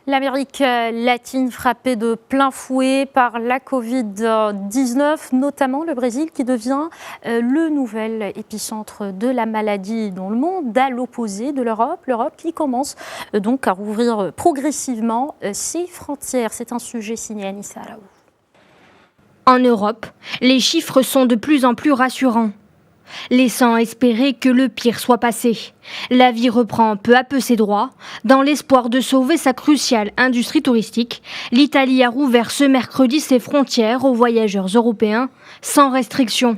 L'Amérique latine frappée de plein fouet par la Covid-19, notamment le Brésil qui devient le nouvel épicentre de la maladie dans le monde, à l'opposé de l'Europe. L'Europe qui commence donc à rouvrir progressivement ses frontières. C'est un sujet signé Anissa Araou. En Europe, les chiffres sont de plus en plus rassurants, laissant espérer que le pire soit passé. La vie reprend peu à peu ses droits. Dans l'espoir de sauver sa cruciale industrie touristique, l'Italie a rouvert ce mercredi ses frontières aux voyageurs européens sans restriction.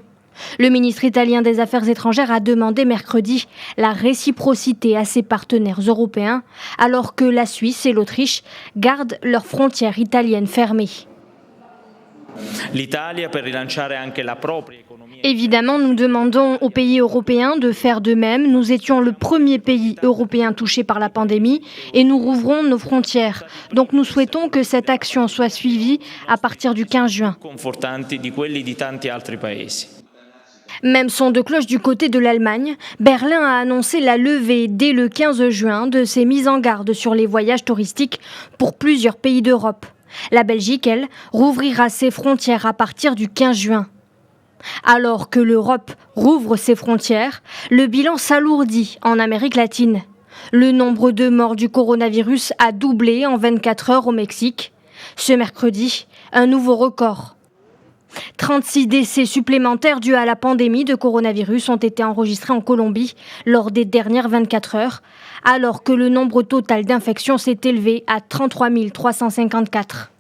Le ministre italien des Affaires étrangères a demandé mercredi la réciprocité à ses partenaires européens, alors que la Suisse et l'Autriche gardent leurs frontières italiennes fermées. Évidemment, nous demandons aux pays européens de faire de même. Nous étions le premier pays européen touché par la pandémie et nous rouvrons nos frontières. Donc nous souhaitons que cette action soit suivie à partir du 15 juin. Même son de cloche du côté de l'Allemagne, Berlin a annoncé la levée dès le 15 juin de ses mises en garde sur les voyages touristiques pour plusieurs pays d'Europe. La Belgique, elle, rouvrira ses frontières à partir du 15 juin. Alors que l'Europe rouvre ses frontières, le bilan s'alourdit en Amérique latine. Le nombre de morts du coronavirus a doublé en 24 heures au Mexique. Ce mercredi, un nouveau record. 36 décès supplémentaires dus à la pandémie de coronavirus ont été enregistrés en Colombie lors des dernières 24 heures, alors que le nombre total d'infections s'est élevé à 33 354.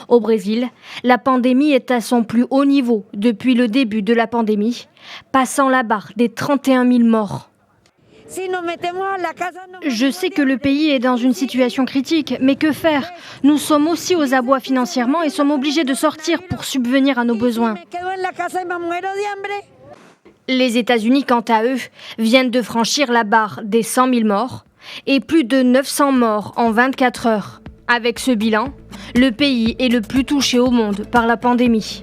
Au Brésil, la pandémie est à son plus haut niveau depuis le début de la pandémie, passant la barre des 31 000 morts. Je sais que le pays est dans une situation critique, mais que faire ? Nous sommes aussi aux abois financièrement et sommes obligés de sortir pour subvenir à nos besoins. Les États-Unis, quant à eux, viennent de franchir la barre des 100 000 morts et plus de 900 morts en 24 heures. Avec ce bilan, le pays est le plus touché au monde par la pandémie.